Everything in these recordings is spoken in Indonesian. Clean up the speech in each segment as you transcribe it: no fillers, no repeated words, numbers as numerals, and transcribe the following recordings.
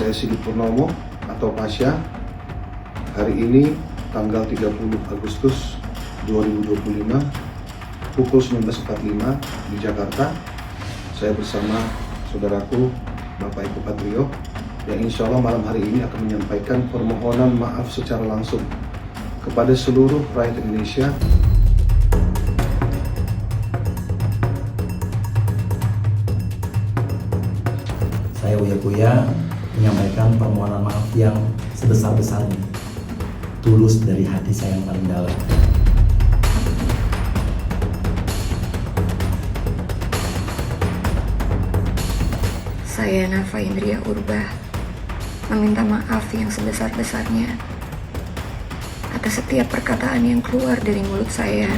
Saya Sigit Purnomo atau Pasha. Hari ini tanggal 30 Agustus 2025 pukul 19.45 di Jakarta. Saya bersama saudaraku Bapak Eko Patrio yang insya Allah malam hari ini akan menyampaikan permohonan maaf secara langsung kepada seluruh rakyat Indonesia. Saya Uya Kuya menyampaikan permohonan maaf yang sebesar-besarnya, tulus dari hati saya yang paling dalam. Saya Nafa Indria Urba meminta maaf yang sebesar-besarnya atas setiap perkataan yang keluar dari mulut saya.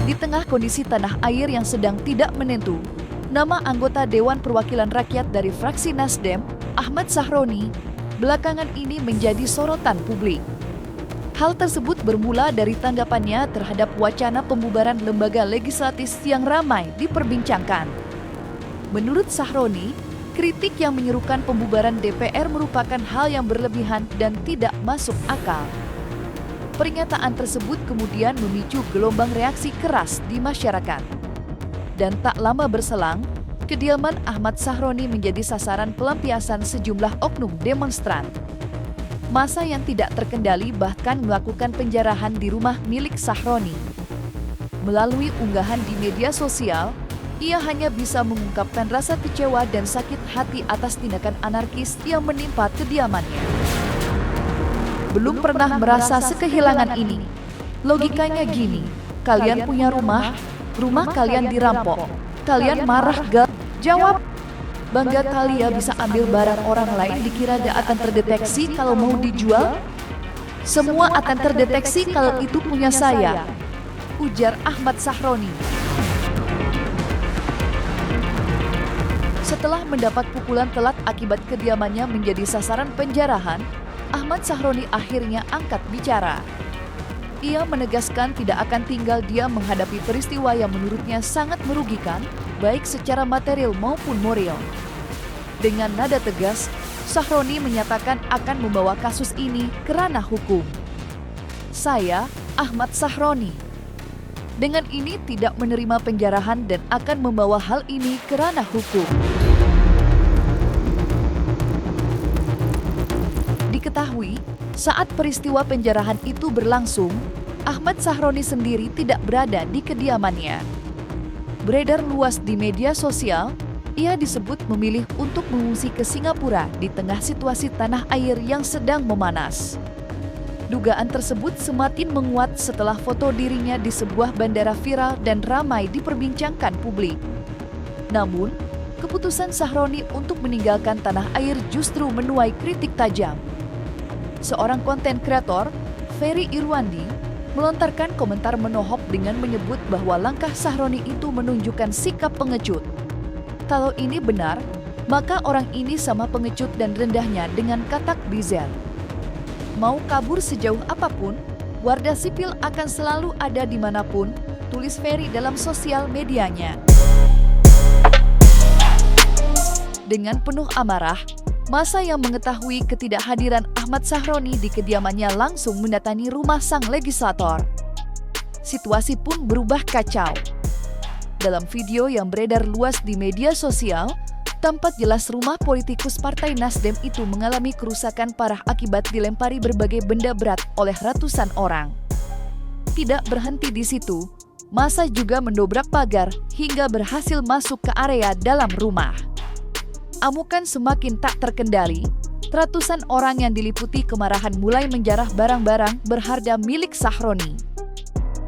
Di tengah kondisi tanah air yang sedang tidak menentu, nama anggota Dewan Perwakilan Rakyat dari fraksi Nasdem, Ahmad Sahroni, belakangan ini menjadi sorotan publik. Hal tersebut bermula dari tanggapannya terhadap wacana pembubaran lembaga legislatif yang ramai diperbincangkan. Menurut Sahroni, kritik yang menyerukan pembubaran DPR merupakan hal yang berlebihan dan tidak masuk akal. Pernyataan tersebut kemudian memicu gelombang reaksi keras di masyarakat. Dan tak lama berselang, kediaman Ahmad Sahroni menjadi sasaran pelampiasan sejumlah oknum demonstran. Massa yang tidak terkendali bahkan melakukan penjarahan di rumah milik Sahroni. Melalui unggahan di media sosial, ia hanya bisa mengungkapkan rasa kecewa dan sakit hati atas tindakan anarkis yang menimpa kediamannya. Belum pernah merasa sekehilangan ini. Logikanya gini, kalian punya rumah kalian dirampok. Kalian marah gak? Jawab. Bangga kali ya bisa ambil barang orang lain, dikira gak akan terdeteksi kalau mau dijual? Semua akan terdeteksi kalau itu punya saya, ujar Ahmad Sahroni. Setelah mendapat pukulan telak akibat kediamannya menjadi sasaran penjarahan, Ahmad Sahroni akhirnya angkat bicara. Ia menegaskan tidak akan tinggal diam menghadapi peristiwa yang menurutnya sangat merugikan, baik secara material maupun moral. Dengan nada tegas, Sahroni menyatakan akan membawa kasus ini ke ranah hukum. Saya, Ahmad Sahroni, dengan ini tidak menerima penjarahan dan akan membawa hal ini ke ranah hukum. Diketahui, saat peristiwa penjarahan itu berlangsung, Ahmad Sahroni sendiri tidak berada di kediamannya. Beredar luas di media sosial, ia disebut memilih untuk mengungsi ke Singapura di tengah situasi tanah air yang sedang memanas. Dugaan tersebut semakin menguat setelah foto dirinya di sebuah bandara viral dan ramai diperbincangkan publik. Namun, keputusan Sahroni untuk meninggalkan tanah air justru menuai kritik tajam. Seorang konten kreator, Ferry Irwandi, melontarkan komentar menohok dengan menyebut bahwa langkah Sahroni itu menunjukkan sikap pengecut. Kalau ini benar, maka orang ini sama pengecut dan rendahnya dengan katak bizel. Mau kabur sejauh apapun, warga sipil akan selalu ada dimanapun, tulis Ferry dalam sosial medianya. Dengan penuh amarah, massa yang mengetahui ketidakhadiran Ahmad Sahroni di kediamannya langsung mendatangi rumah sang legislator. Situasi pun berubah kacau. Dalam video yang beredar luas di media sosial, tampak jelas rumah politikus Partai Nasdem itu mengalami kerusakan parah akibat dilempari berbagai benda berat oleh ratusan orang. Tidak berhenti di situ, massa juga mendobrak pagar hingga berhasil masuk ke area dalam rumah. Amukan semakin tak terkendali, ratusan orang yang diliputi kemarahan mulai menjarah barang-barang berharga milik Sahroni.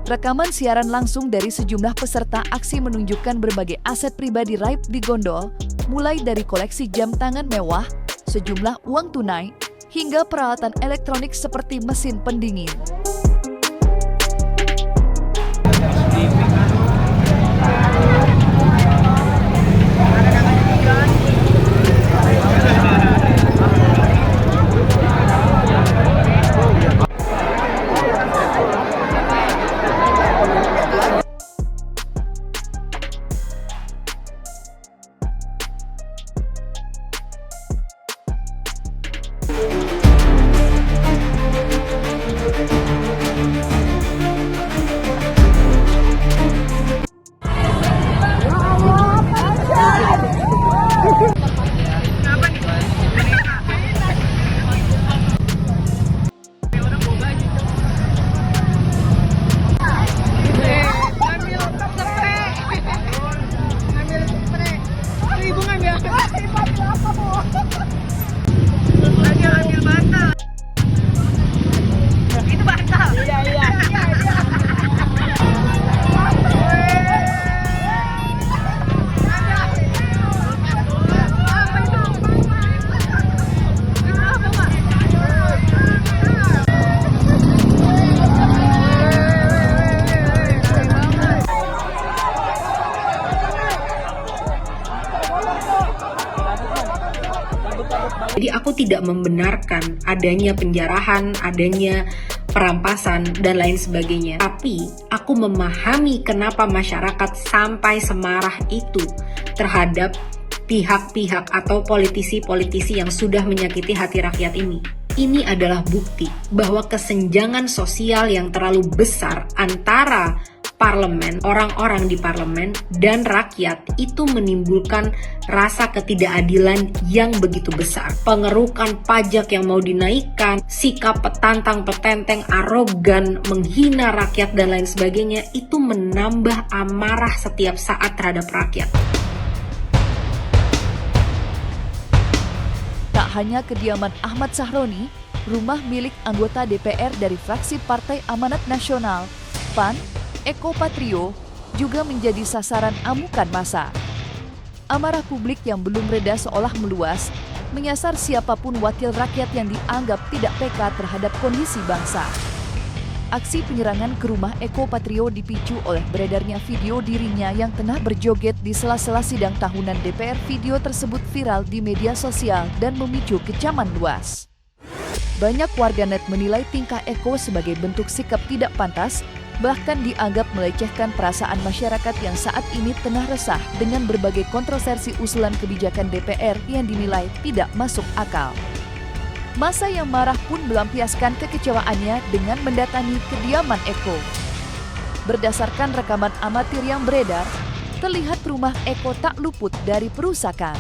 Rekaman siaran langsung dari sejumlah peserta aksi menunjukkan berbagai aset pribadi raib di gondol, mulai dari koleksi jam tangan mewah, sejumlah uang tunai, hingga peralatan elektronik seperti mesin pendingin. Jadi aku tidak membenarkan adanya penjarahan, adanya perampasan, dan lain sebagainya. Tapi aku memahami kenapa masyarakat sampai semarah itu terhadap pihak-pihak atau politisi-politisi yang sudah menyakiti hati rakyat ini. Ini adalah bukti bahwa kesenjangan sosial yang terlalu besar antara parlemen, orang-orang di parlemen, dan rakyat itu menimbulkan rasa ketidakadilan yang begitu besar. Pengerukan pajak yang mau dinaikkan, sikap petantang-petenteng, arogan, menghina rakyat, dan lain sebagainya, itu menambah amarah setiap saat terhadap rakyat. Tak hanya kediaman Ahmad Sahroni, rumah milik anggota DPR dari fraksi Partai Amanat Nasional, PAN, Eko Patrio, juga menjadi sasaran amukan massa. Amarah publik yang belum reda seolah meluas, menyasar siapapun wakil rakyat yang dianggap tidak peka terhadap kondisi bangsa. Aksi penyerangan ke rumah Eko Patrio dipicu oleh beredarnya video dirinya yang tengah berjoget di sela-sela sidang tahunan DPR. Video tersebut viral di media sosial dan memicu kecaman luas. Banyak warganet menilai tingkah Eko sebagai bentuk sikap tidak pantas, bahkan dianggap melecehkan perasaan masyarakat yang saat ini tengah resah dengan berbagai kontroversi usulan kebijakan DPR yang dinilai tidak masuk akal. Massa yang marah pun melampiaskan kekecewaannya dengan mendatangi kediaman Eko. Berdasarkan rekaman amatir yang beredar, terlihat rumah Eko tak luput dari perusakan.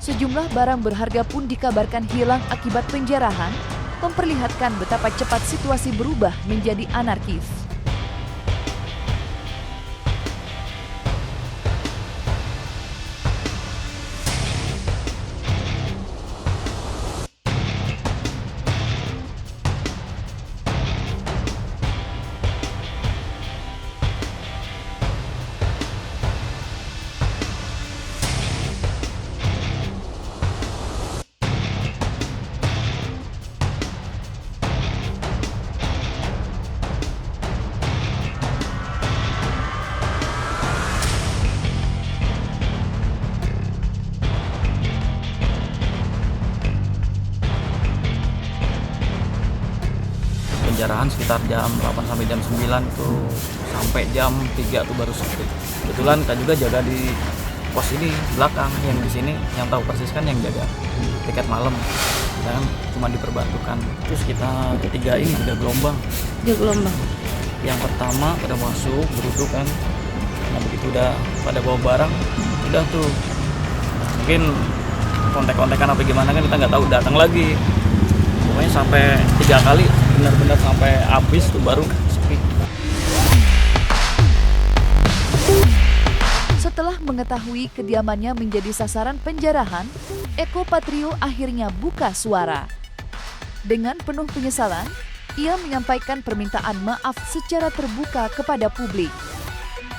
Sejumlah barang berharga pun dikabarkan hilang akibat penjarahan, memperlihatkan betapa cepat situasi berubah menjadi anarkis. Penjarahan sekitar jam 8 sampai jam 9 tuh, sampai jam 3 tuh baru sepi. Kebetulan kita juga jaga di pos ini belakang, yang di sini yang tahu persis kan yang jaga tiket malam. Kita kan cuma diperbantukan. Terus kita ketiga ini udah gelombang. Yang pertama pada masuk duduk kan. Nah begitu udah pada bawa barang, udah tuh mungkin kontek-kontekan apa gimana kan kita nggak tahu, datang lagi. Pokoknya sampai 3 kali benar-benar sampai habis tuh baru sepi. Setelah mengetahui kediamannya menjadi sasaran penjarahan, Eko Patrio akhirnya buka suara. Dengan penuh penyesalan, ia menyampaikan permintaan maaf secara terbuka kepada publik.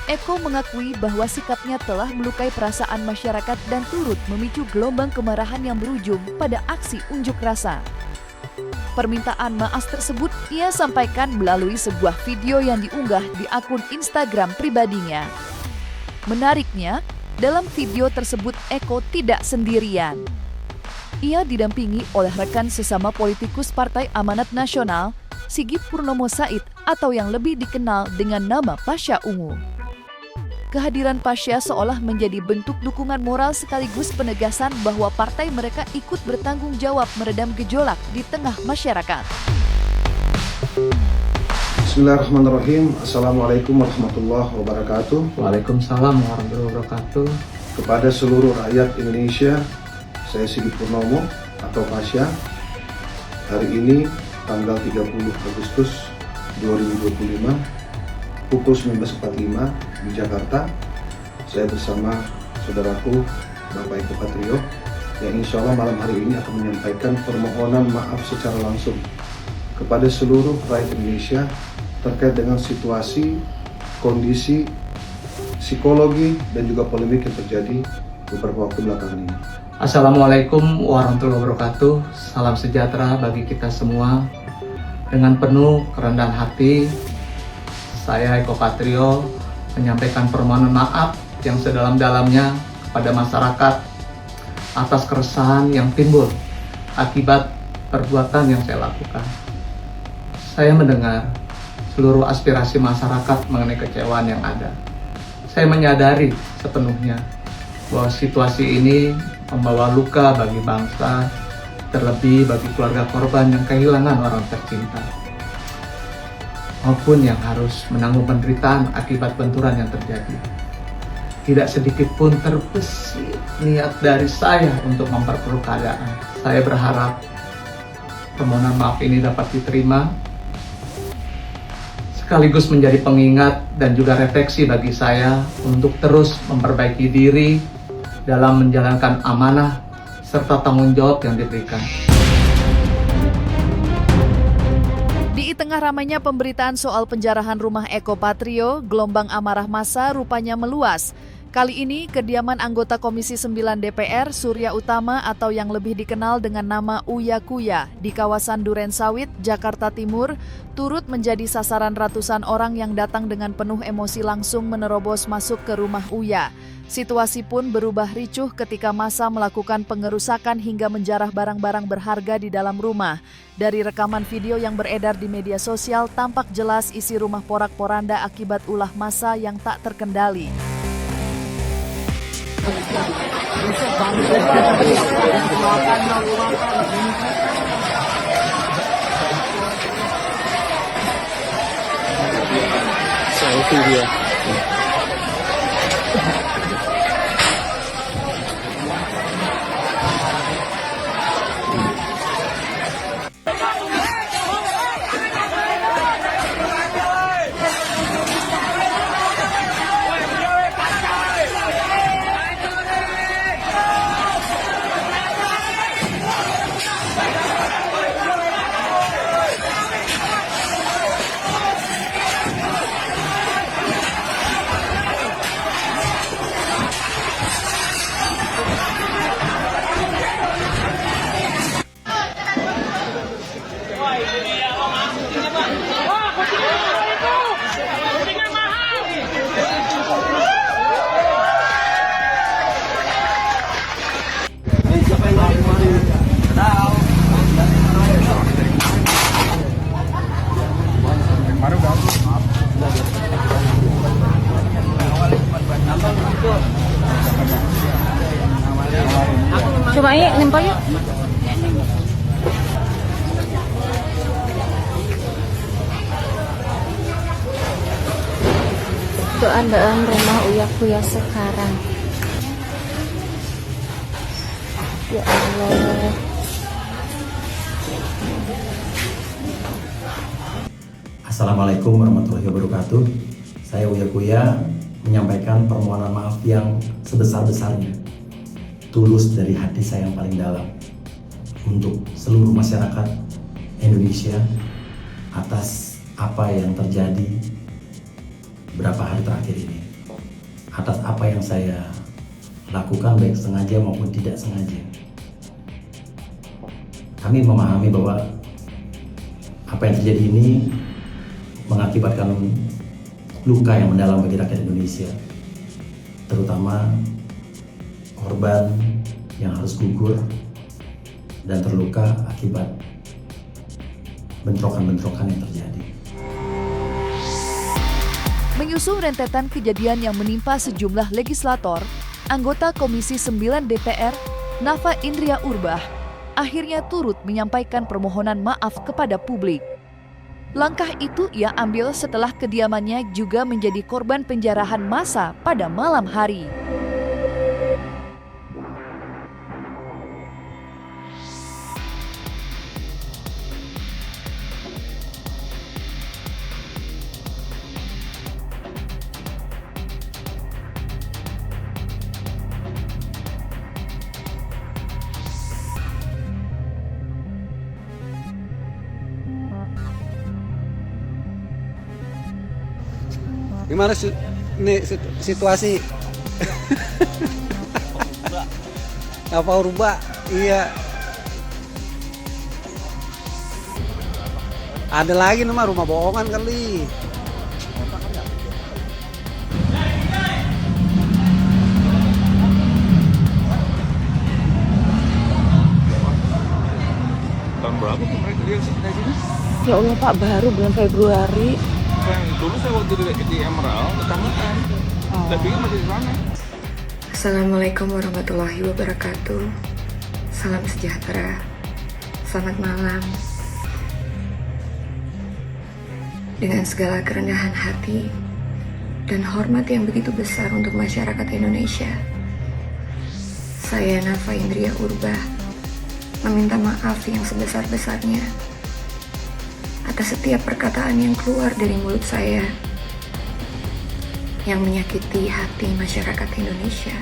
Eko mengakui bahwa sikapnya telah melukai perasaan masyarakat dan turut memicu gelombang kemarahan yang berujung pada aksi unjuk rasa. Permintaan maaf tersebut ia sampaikan melalui sebuah video yang diunggah di akun Instagram pribadinya. Menariknya, dalam video tersebut Eko tidak sendirian. Ia didampingi oleh rekan sesama politikus Partai Amanat Nasional, Sigit Purnomo Said atau yang lebih dikenal dengan nama Pasha Ungu. Kehadiran Pasha seolah menjadi bentuk dukungan moral sekaligus penegasan bahwa partai mereka ikut bertanggung jawab meredam gejolak di tengah masyarakat. Bismillahirrahmanirrahim. Assalamualaikum warahmatullahi wabarakatuh. Waalaikumsalam warahmatullahi wabarakatuh. Kepada seluruh rakyat Indonesia, saya Sigit Purnomo atau Pasha. Hari ini tanggal 30 Agustus 2025 pukul 19.45 di Jakarta, saya bersama saudaraku Bapak Eko Patrio yang insya Allah malam hari ini akan menyampaikan permohonan maaf secara langsung kepada seluruh rakyat Indonesia terkait dengan situasi, kondisi, psikologi, dan juga polemik yang terjadi beberapa waktu belakangan ini. Assalamualaikum warahmatullahi wabarakatuh. Salam sejahtera bagi kita semua. Dengan penuh kerendahan hati, saya Eko Patrio menyampaikan permohonan maaf yang sedalam-dalamnya kepada masyarakat atas keresahan yang timbul akibat perbuatan yang saya lakukan. Saya mendengar seluruh aspirasi masyarakat mengenai kecewaan yang ada. Saya menyadari sepenuhnya bahwa situasi ini membawa luka bagi bangsa, terlebih bagi keluarga korban yang kehilangan orang tercinta, maupun yang harus menanggung penderitaan akibat benturan yang terjadi. Tidak sedikit pun terbesit niat dari saya untuk memperkeruh keadaan. Saya berharap permohonan maaf ini dapat diterima, sekaligus menjadi pengingat dan juga refleksi bagi saya untuk terus memperbaiki diri dalam menjalankan amanah serta tanggung jawab yang diberikan. Di tengah ramainya pemberitaan soal penjarahan rumah Eko Patrio, gelombang amarah massa rupanya meluas. Kali ini, kediaman anggota Komisi 9 DPR, Surya Utama atau yang lebih dikenal dengan nama Uya Kuya, di kawasan Durensawit, Jakarta Timur, turut menjadi sasaran ratusan orang yang datang dengan penuh emosi langsung menerobos masuk ke rumah Uya. Situasi pun berubah ricuh ketika massa melakukan pengerusakan hingga menjarah barang-barang berharga di dalam rumah. Dari rekaman video yang beredar di media sosial, tampak jelas isi rumah porak-poranda akibat ulah massa yang tak terkendali. Selfie dia. Coba yuk, nempel yuk. Keadaan rumah Uya Kuya sekarang. Ya Allah. Assalamualaikum warahmatullahi wabarakatuh. Saya Uya Kuya menyampaikan permohonan maaf yang sebesar-besarnya, tulus dari hati saya yang paling dalam, untuk seluruh masyarakat Indonesia atas apa yang terjadi beberapa hari terakhir ini, atas apa yang saya lakukan baik sengaja maupun tidak sengaja. Kami memahami bahwa apa yang terjadi ini mengakibatkan luka yang mendalam bagi rakyat Indonesia, terutama korban yang harus gugur dan terluka akibat bentrokan-bentrokan yang terjadi. Menyusul rentetan kejadian yang menimpa sejumlah legislator, anggota Komisi 9 DPR, Nafa Indria Urbah, akhirnya turut menyampaikan permohonan maaf kepada publik. Langkah itu ia ambil setelah kediamannya juga menjadi korban penjarahan massa pada malam hari. Gimana ini situasi? Apa rubah? Iya. Ada lagi nama rumah bohongan kali. tahun berapa tuh mereka dia dari sini? Ya Allah Pak, baru bulan Februari. Dulu saya waktu di Emerald, tetanggaan. Saya pikir masih di sana. Assalamualaikum warahmatullahi wabarakatuh. Salam sejahtera. Selamat malam. Dengan segala kerendahan hati dan hormat yang begitu besar untuk masyarakat Indonesia, saya Nafa Indria Urbah meminta maaf yang sebesar-besarnya atas setiap perkataan yang keluar dari mulut saya yang menyakiti hati masyarakat Indonesia.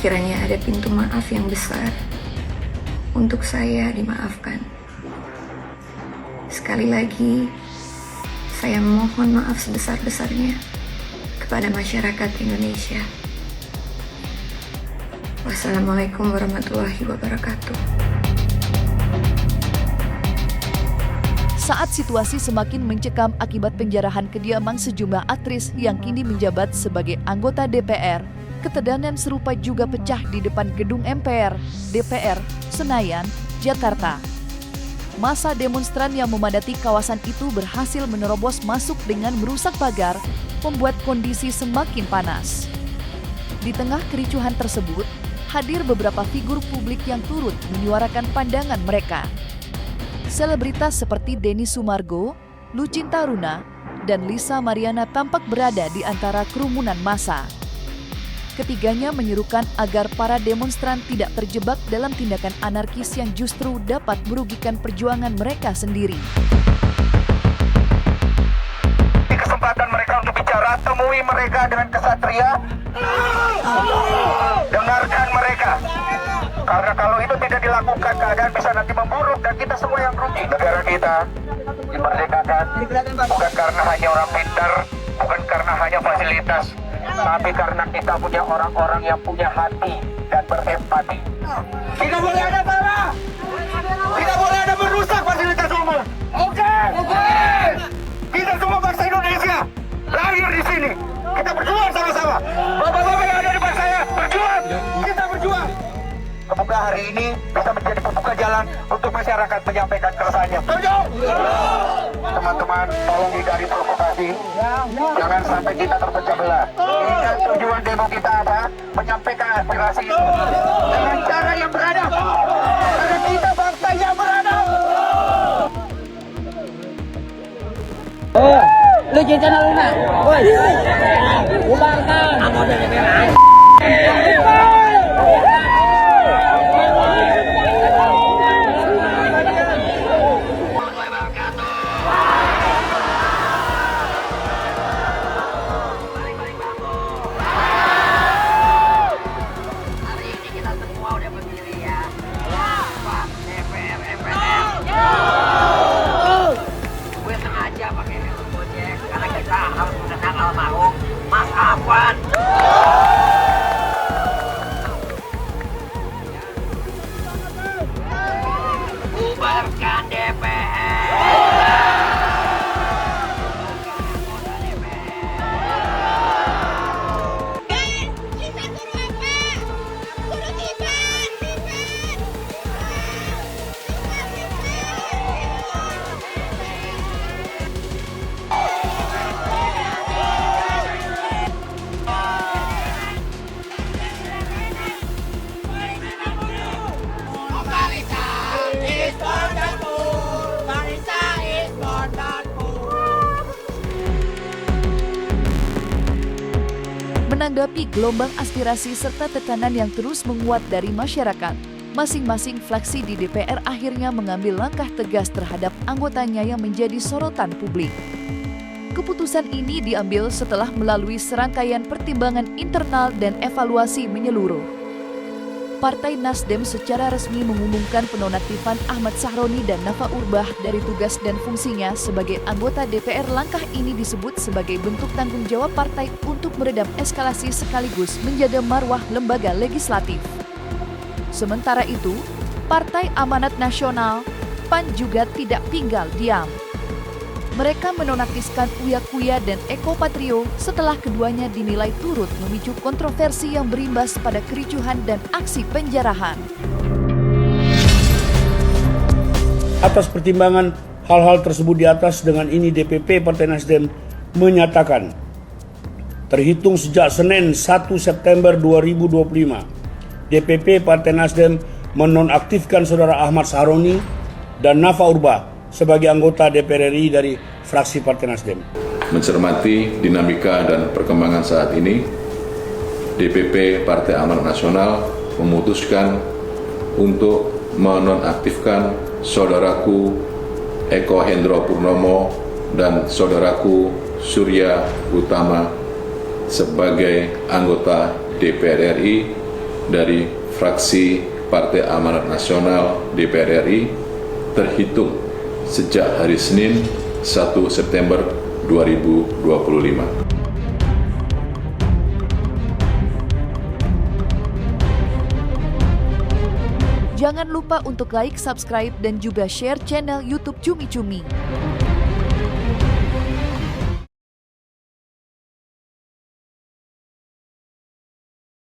Kiranya ada pintu maaf yang besar untuk saya dimaafkan. Sekali lagi, saya mohon maaf sebesar-besarnya kepada masyarakat Indonesia. Wassalamualaikum warahmatullahi wabarakatuh. Saat situasi semakin mencekam akibat penjarahan kediaman sejumlah aktris yang kini menjabat sebagai anggota DPR, ketegangan serupa juga pecah di depan gedung MPR, DPR, Senayan, Jakarta. Massa demonstran yang memadati kawasan itu berhasil menerobos masuk dengan merusak pagar, membuat kondisi semakin panas. Di tengah kericuhan tersebut, hadir beberapa figur publik yang turut menyuarakan pandangan mereka. Selebritas seperti Denny Sumargo, Lucinta Runa, dan Lisa Mariana tampak berada di antara kerumunan massa. Ketiganya menyerukan agar para demonstran tidak terjebak dalam tindakan anarkis yang justru dapat merugikan perjuangan mereka sendiri. Di kesempatan mereka untuk bicara, temui mereka dengan kesatria, dengarkan mereka. Karena kalau itu tidak dilakukan, keadaan bisa nanti memburuk dan kita semua yang rugi. Negara kita dimerdekakan bukan karena hanya orang pintar, bukan karena hanya fasilitas, tapi karena kita punya orang-orang yang punya hati dan berempati. Tidak boleh ada marah, tidak boleh ada merusak fasilitas umum. Oke. Kita semua bangsa Indonesia lahir di sini. Kita berjuang sama-sama. Bapak-bapak yang ada di depan saya berjuang. Kita berjuang. Semoga hari ini bisa menjadi pembuka jalan untuk masyarakat menyampaikan keresahannya. Setuju? Teman-teman, tolong hindari provokasi. Jangan sampai kita terpecah belah. Ingat tujuan demo kita apa? Menyampaikan aspirasi itu dengan cara yang beradab. Karena kita bangsa yang beradab. Lu cinta lu nak? Woi, bubarkan. Anggota DPR. Bubarkan DPR. Menanggapi gelombang aspirasi serta tekanan yang terus menguat dari masyarakat, masing-masing fraksi di DPR akhirnya mengambil langkah tegas terhadap anggotanya yang menjadi sorotan publik. Keputusan ini diambil setelah melalui serangkaian pertimbangan internal dan evaluasi menyeluruh. Partai Nasdem secara resmi mengumumkan penonaktifan Ahmad Sahroni dan Nafa Urbah dari tugas dan fungsinya sebagai anggota DPR. Langkah ini disebut sebagai bentuk tanggung jawab partai untuk meredam eskalasi sekaligus menjaga marwah lembaga legislatif. Sementara itu, Partai Amanat Nasional PAN juga tidak tinggal diam. Mereka menonaktifkan Uya Kuya dan Eko Patrio setelah keduanya dinilai turut memicu kontroversi yang berimbas pada kericuhan dan aksi penjarahan. Atas pertimbangan hal-hal tersebut di atas, dengan ini DPP Partai Nasdem menyatakan, terhitung sejak Senin 1 September 2025, DPP Partai Nasdem menonaktifkan Saudara Ahmad Sahroni dan Nafa Urbah sebagai anggota DPR RI dari fraksi Partai Nasdem. Mencermati dinamika dan perkembangan saat ini, DPP Partai Amanat Nasional memutuskan untuk menonaktifkan saudaraku Eko Hendro Purnomo dan saudaraku Surya Utama sebagai anggota DPR RI dari fraksi Partai Amanat Nasional DPR RI terhitung sejak hari Senin 1 September 2025. Jangan lupa untuk like, subscribe, dan juga share channel YouTube Cumi Cumi.